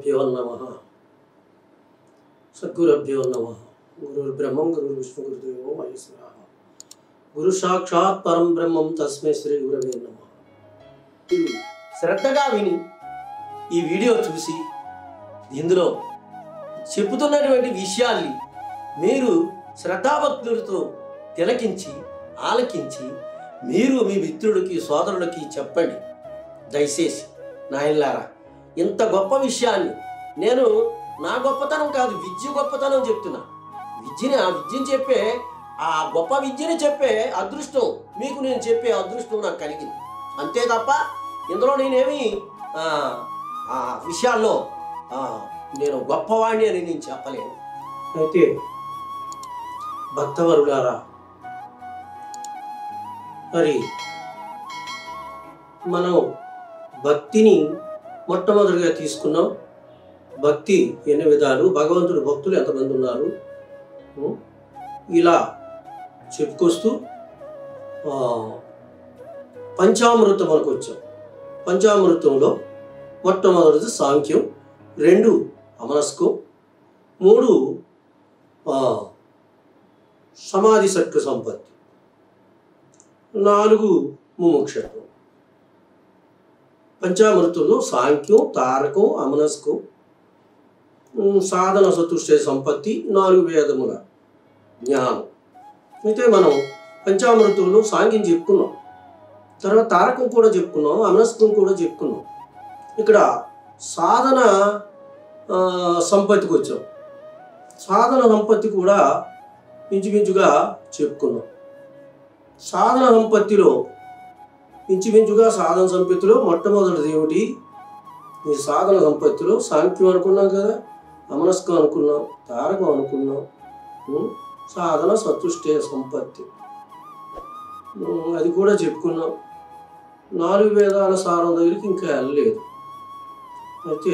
గురుభ్యో నమః. సద్గురుభ్యో నమః. గురుర్బ్రహ్మం గురుర్విష్ణు గురుదేవో మహేశ్వరః. గురు సాక్షాత్ పరం బ్రహ్మం తస్మై శ్రీ గురవే నమః. మీరు శ్రద్ధగా విని ఈ వీడియో చూసి ఇందులో చెప్పుతున్నటువంటి విషయాల్ని మీరు శ్రద్ధాభక్తులతో తిలకించి ఆలకించి మీరు మీ మిత్రుడికి సోదరుడికి చెప్పండి. దయచేసి నాయనలారా, ఇంత గొప్ప విషయాన్ని నేను నా గొప్పతనం కాదు, విద్య గొప్పతనం చెప్తున్నా. విద్యని చెప్పే ఆ గొప్ప విద్యని చెప్పే అదృష్టం మీకు నేను చెప్పే అదృష్టం నాకు కలిగింది. అంతే తప్ప ఇందులో నేనేమి ఆ విషయాల్లో నేను గొప్పవాణ్ణి అని నేను చెప్పలేను. అయితే భక్తవరులారా, మరి మనం భక్తిని మొట్టమొదటిగా తీసుకున్నాం. భక్తి ఎన్ని విధాలు, భగవంతుడు భక్తులు ఎంతమంది ఉన్నారు, ఇలా చెప్పుకొస్తూ పంచామృతం మనకు వచ్చాం. పంచామృతంలో మొట్టమొదటిది సాంఖ్యం, 2 అమనస్కం, 3 సమాధి సట్క సంపత్తి, 4 ముముక్షత్వం. పంచామృతంలో సాంఖ్యం, తారకం, అమనస్కం, సాధన చతుష్టయ సంపత్తి, 4 వేదముల జ్ఞానం. అయితే మనం పంచామృతంలో సాంఖ్యం చెప్పుకున్నాం, తర్వాత తారకం కూడా చెప్పుకున్నాం, అమనస్కం కూడా చెప్పుకున్నాం. ఇక్కడ సాధన సంపత్తికి వచ్చాం. సాధన సంపత్తి కూడా ఇంచుమించుగా చెప్పుకున్నాం. సాధన సంపత్తిలో ఇంచుమించుగా సాధన సంపత్తిలో మొట్టమొదటిది ఏమిటి? ఈ సాధన సంపత్తిలో సాంఖ్యం అనుకున్నాం కదా, అమనస్కం అనుకున్నాం, తారకం అనుకున్నాం, సాధన చతుష్టయ సంపత్తి అది కూడా చెప్పుకున్నాం. 4 వేదాల సారం దగ్గరికి ఇంకా వెళ్ళలేదు. అయితే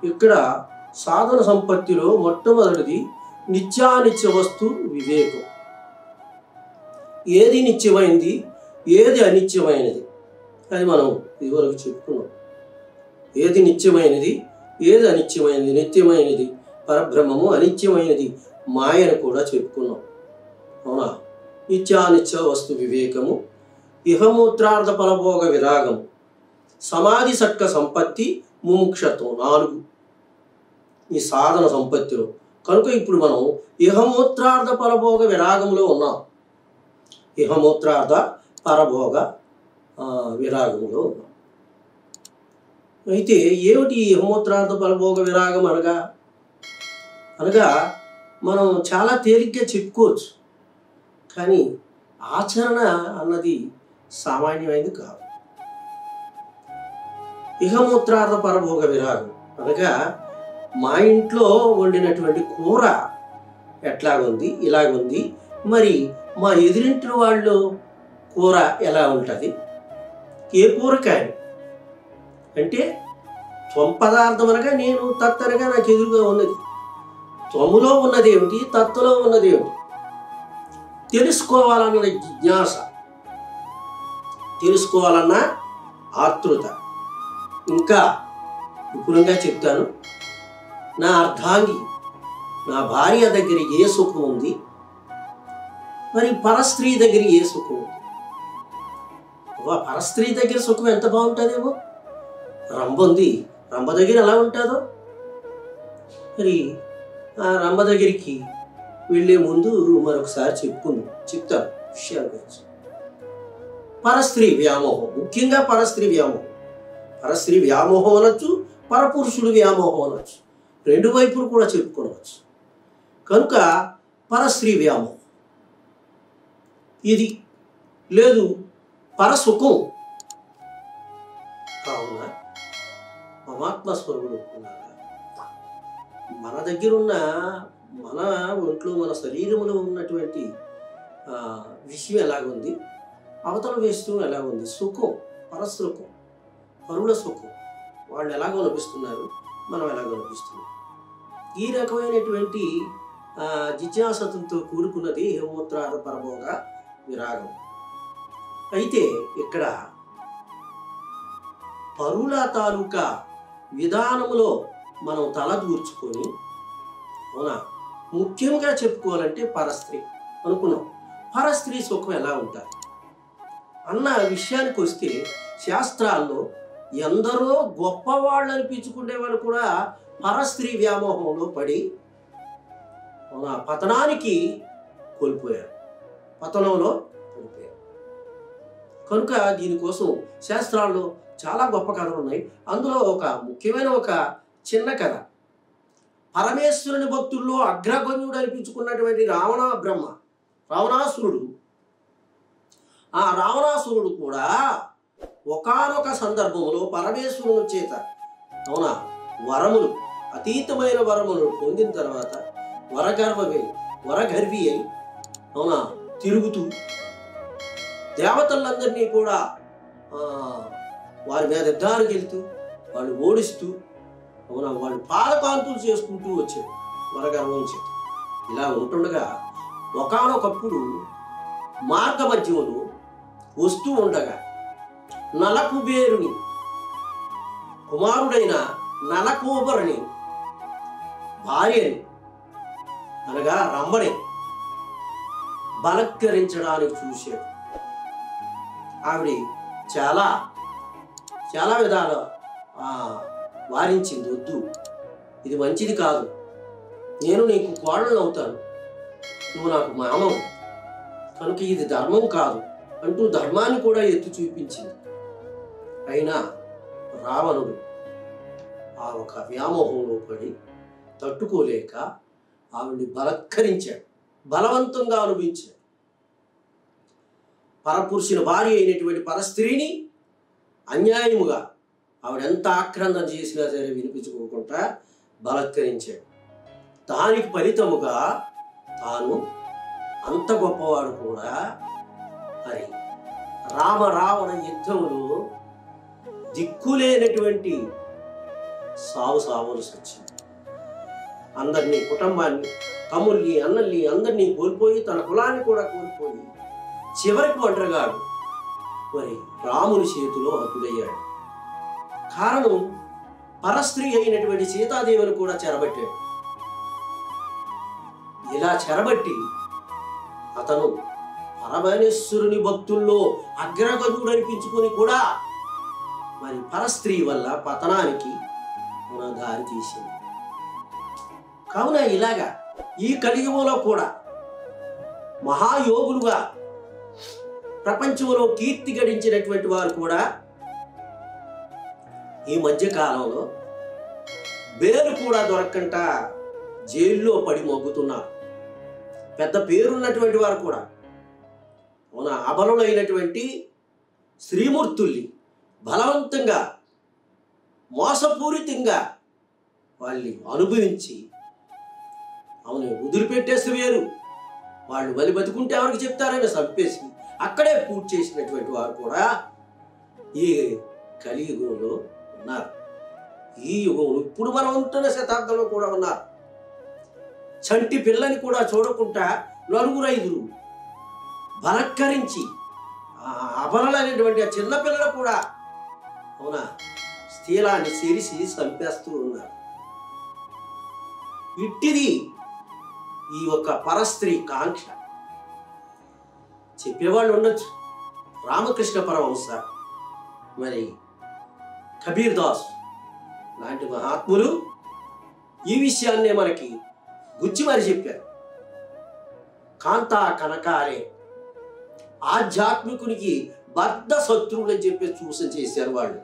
ఇక్కడ సాధన సంపత్తిలో మొట్టమొదటిది నిత్యానిత్య వస్తు వివేకం. ఏది నిత్యమైంది, ఏది అనిత్యమైనది అది మనం ఇదివరకు చెప్పుకున్నాం. ఏది నిత్యమైనది, ఏది అనిత్యమైనది, నిత్యమైనది పరబ్రహ్మము, అనిత్యమైనది మాయను కూడా చెప్పుకున్నాం. అవునా? నిత్యానిత్య వస్తు వివేకము, ఇహమూత్రార్థ ఫలభోగ విరాగము, సమాధి సట్క సంపత్తి, ముముక్షత్వం 4 ఈ సాధన సంపత్తిలో. కనుక ఇప్పుడు మనం ఇహమూత్రార్థ ఫలభోగ విరాగంలో ఉన్నాం. ఇహమూత్రార్థ పరభోగ విరాగంలో ఉన్నాం. అయితే ఏమిటి ఇహమూత్రార్థ ఫలభోగ విరాగం అనగా మనం చాలా తేలిగ్గా చెప్పుకోవచ్చు, కానీ ఆచరణ అన్నది సామాన్యమైనది కాదు. ఇహమూత్రార్థ పరభోగ విరాగం అనగా మా ఇంట్లో వండినటువంటి కూర ఎట్లాగుంది, ఇలాగుంది, మరి మా ఎదురింటి వాళ్ళు కూర ఎలా ఉంటుంది, ఏ కూరకాయ అంటే త్వం పదార్థం అనగా నేను, తత్తనగా నాకు ఎదురుగా ఉన్నది. త్వములో ఉన్నది ఏమిటి, తత్తులో ఉన్నది ఏమిటి తెలుసుకోవాలన్న జిజ్ఞాస, తెలుసుకోవాలన్న ఆతృత. ఇంకా విపులంగా చెప్తాను. నా అర్ధాంగి, నా భార్య దగ్గర ఏ సుఖం ఉంది, మరి పరస్త్రీ దగ్గర ఏ సుఖం ఉంది? పరస్త్రీ దగ్గర సుఖం ఎంత బాగుంటుందేమో, రంభ ఉంది, రంభ దగ్గర ఎలా ఉంటుందో. మరి ఆ రంభ దగ్గరికి వెళ్ళే ముందు మరొకసారి చెప్తాను విషయాల గురించి. పరస్త్రీ వ్యామోహం, ముఖ్యంగా పరస్త్రీ వ్యామోహం. పరస్త్రీ వ్యామోహం అనొచ్చు, పరపురుషుడు వ్యామోహం అనొచ్చు, 2 వైపులు కూడా చెప్పుకోవచ్చు. కనుక పరస్త్రీ వ్యామోహం ఇది లేదు, పరసుఖం. కావున పరమాత్మస్వరూపుడు మన దగ్గర ఉన్న, మన ఒంట్లో, మన శరీరంలో ఉన్నటువంటి విషయం ఎలాగుంది, అవతల విషయం ఎలాగుంది, సుఖం, పరసుఖం, పరుల సుఖం, వాళ్ళు ఎలాగో అనిపిస్తున్నారు, మనం ఎలాగో అనిపిస్తున్నాం. ఈ రకమైనటువంటి జిజ్ఞాసతో కూడుకున్నది ఇహమూత్రార్థ పరభోగ విరాగం. అయితే ఇక్కడ పరుల తాలూకా విధానములో మనం తల దూర్చుకొని, అవునా, ముఖ్యంగా చెప్పుకోవాలంటే పరస్త్రీ అనుకున్నాం. పరస్త్రీ సుఖం ఎలా ఉంటుంది అన్న విషయానికి వస్తే, శాస్త్రాల్లో ఎందరో గొప్పవాళ్ళు అనిపించుకునే వాళ్ళు కూడా పరస్త్రీ వ్యామోహంలో పడి పతనానికి కోల్పోయారు, పతనంలో కోల్పోయారు. కనుక దీనికోసం శాస్త్రాల్లో చాలా గొప్ప కథలు ఉన్నాయి. అందులో ఒక ముఖ్యమైన ఒక చిన్న కథ, పరమేశ్వరుని భక్తుల్లో అగ్రగణ్యుడు అనిపించుకున్నటువంటి రావణాసురుడు. ఆ రావణాసురుడు కూడా ఒకానొక సందర్భంలో పరమేశ్వరుని చేత, అవునా, వరములు, అతీతమైన వరములు పొందిన తర్వాత వరగర్వి అయి, అవునా, తిరుగుతూ దేవతలందరినీ కూడా వారి మీద యుద్ధానికి వెళ్తూ, వాళ్ళు ఓడిస్తూ, అవునా, వాళ్ళు పాదకాంతులు చేసుకుంటూ వచ్చాడు వరగర్వం చేత. ఇలా ఉంటుండగా ఒకానొకప్పుడు మార్గ మధ్యంలో వస్తూ ఉండగా నలకుబేరుని కుమారుడైన నలకోబరుని భార్యని, అనగా రమ్మని బలత్కరించడానికి చూశాడు. ఆవిడ చాలా చాలా విధాలు వారించింది, వద్దు, ఇది మంచిది కాదు, నేను నీకు కోడలు అవుతాను, నువ్వు నాకు మామవు, కనుక ఇది ధర్మం కాదు అంటూ ధర్మాన్ని కూడా ఎత్తి చూపించింది. అయినా రావణుడు ఆ ఒక వ్యామోహంలో పడి తట్టుకోలేక ఆవిడ్ని బలత్కరించాడు, బలవంతంగా అనుభవించాడు. పరపురుషుని భార్య అయినటువంటి పరస్త్రీని అన్యాయముగా ఆవిడెంత ఆక్రందన చేసినా సరే వినిపించుకోకుండా బలత్కరించాడు. దానికి ఫలితముగా తాను అంత గొప్పవాడు కూడా మరి రావణ యుద్ధంలో దిక్కులేనటువంటి సావలసి వచ్చింది. అందరినీ, కుటుంబాన్ని, తమ్ముల్ని, అన్నల్ని అందరినీ కోల్పోయి, తన కులాన్ని కూడా కోల్పోయి చివరికి ఒంటరిగాడు మరి రాముని చేతిలో హతుడయ్యాడు. కారణం పరస్త్రీ అయినటువంటి సీతాదేవిని కూడా చెరబట్టాడు. ఇలా చెరబట్టి అతను పరమేశ్వరుని భక్తుల్లో అగ్రగణుడు అనిపించుకొని కూడా మరి పరస్త్రీ వల్ల పతనానికి దారి తీసింది. కావున ఇలాగా ఈ కలియుగంలో కూడా మహాయోగులుగా ప్రపంచంలో కీర్తి గడించినటువంటి వారు కూడా ఈ మధ్య కాలంలో బెయిల్ కూడా దొరకకుండా జైల్లో పడి మొగ్గుతున్నారు. పెద్ద పేరున్నటువంటి వారు కూడా, అవునా, అబలులైనటువంటి శ్రీమూర్తుల్ని బలవంతంగా, మోసపూరితంగా వాళ్ళని అనుభవించి, అవును, వదిలిపెట్టేసి వేరు, వాళ్ళు బలి బతుకుంటే ఎవరికి చెప్తారని చంపేసి అక్కడే పూర్తి చేసినటువంటి వారు కూడా ఈ కలియుగంలో ఉన్నారు. ఈ యుగంలో ఇప్పుడు మనం ఉంటున్న శతాబ్దంలో కూడా ఉన్నారు. చంటి పిల్లని కూడా చూడకుండా నలుగురైదురు బలత్కరించి అబలైనటువంటి ఆ చిన్న పిల్లలు కూడా, అవునా, స్థీలాన్ని చేరిసి చంపేస్తూ ఉన్నారు. ఇట్టిది ఈ యొక్క పరస్త్రీ కాంక్ష. చెప్పేవాళ్ళు ఉండొచ్చు, రామకృష్ణ పరమహంస, మరి కబీర్ దాస్ లాంటి మహాత్ములు ఈ విషయాన్నే మనకి గుచ్చి మరి చెప్పారు. కాంతా కనకారే ఆధ్యాత్మికునికి బద్ధ శత్రువులు అని చెప్పి సూచన చేశారు వాళ్ళు.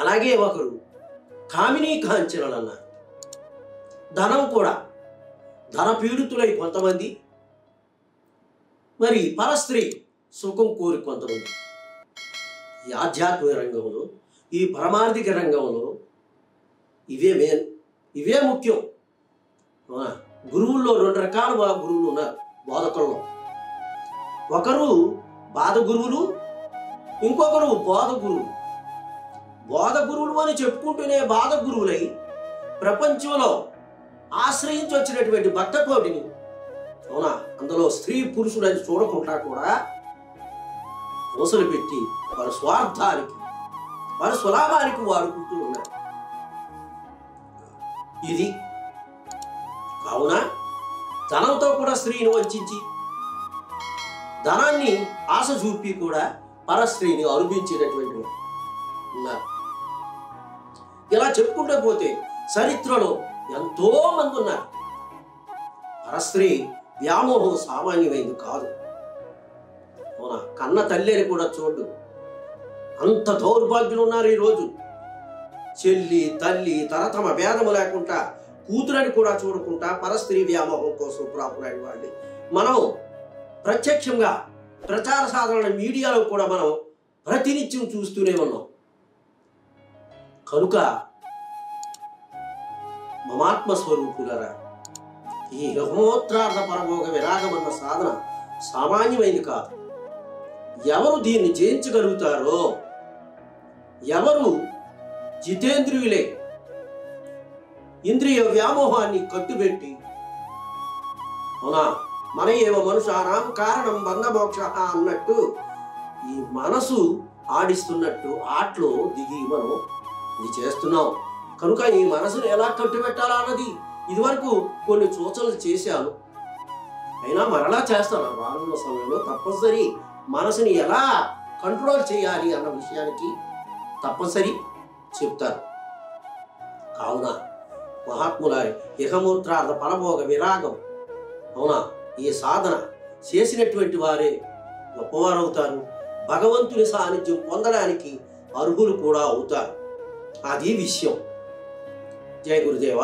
అలాగే ఒకరు కామినీ కాంచనలు అన్నారు. ధనం కూడా, ధన పీడితులై కొంతమంది, మరి పరస్త్రీ సుఖం కోరి కొంతమంది. ఈ ఆధ్యాత్మిక రంగంలో, ఈ పరమార్థిక రంగంలో ఇవే ముఖ్యం. గురువుల్లో రెండు రకాల గురువులు ఉన్నారు బోధకుల్లో. ఒకరు బాధ గురువులు, ఇంకొకరు బోధ గురువులు. బోధ గురువులు అని చెప్పుకుంటూనే బాధ గురువులై ప్రపంచంలో ఆశ్రయించి వచ్చినటువంటి భక్తకోటిని, అవునా, అందులో స్త్రీ పురుషుడు అని చూడకుండా కూడా మోసలు పెట్టి వారి స్వార్థానికి, వారి స్వలాభానికి వాడుకుంటూ ఉన్నారు. ఇది. కావున ధనంతో కూడా స్త్రీని వంచి ధనాన్ని ఆశ చూపి కూడా పరస్త్రీని అనుభవించేటటువంటి ఉన్నారు. ఇలా చెప్పుకుంటూ పోతే చరిత్రలో ఎంతో మంది ఉన్నారు. పరస్త్రీ వ్యామోహం సామాన్యమైంది కాదు. అవునా, కన్న తల్లిని కూడా చూడు, అంత దౌర్భాగ్యులు ఉన్నారు ఈరోజు. చెల్లి తల్లి తరతమ భేదము లేకుండా కూతురని కూడా చూడకుండా పరస్త్రీ వ్యామోహం కోసం ప్రాపురాని వాళ్ళని మనం ప్రత్యక్షంగా ప్రచార సాధన మీడియాలో కూడా మనం ప్రతినిత్యం చూస్తూనే ఉన్నాం. కనుక మమాత్మ స్వరూపులరా, ఈ యహోత్రార్థ పరభోగ విరాగమన్న సాధన సామాన్యమైంది కాదు. ఎవరు దీన్ని జయించగలుగుతారో, ఎవరు జితేంద్రియులే ఇంద్రియ వ్యామోహాన్ని కట్టుబెట్టి, అవునా, మన ఏవ మనుషానాం కారణం బంధమోక్ష అన్నట్టు ఈ మనసు ఆడిస్తున్నట్టు ఆటలో దిగి మనం ఇది చేస్తున్నాం. కనుక ఈ మనసును ఎలా కట్టుబెట్టాలా అన్నది ఇదివరకు కొన్ని సూచనలు చేశాను. అయినా మరలా చేస్తాను. రానున్న సమయంలో తప్పనిసరి మనసుని ఎలా కంట్రోల్ చేయాలి అన్న విషయానికి తప్పనిసరి చెప్తారు. కావున మహాత్ముల ఇహమూత్రార్థ పరభోగ విరాగం, అవునా, ఈ సాధన చేసినటువంటి వారే గొప్పవారు అవుతారు. భగవంతుని సాన్నిధ్యం పొందడానికి అర్హులు కూడా అవుతారు. అది విషయం. జయ గురుదేవ.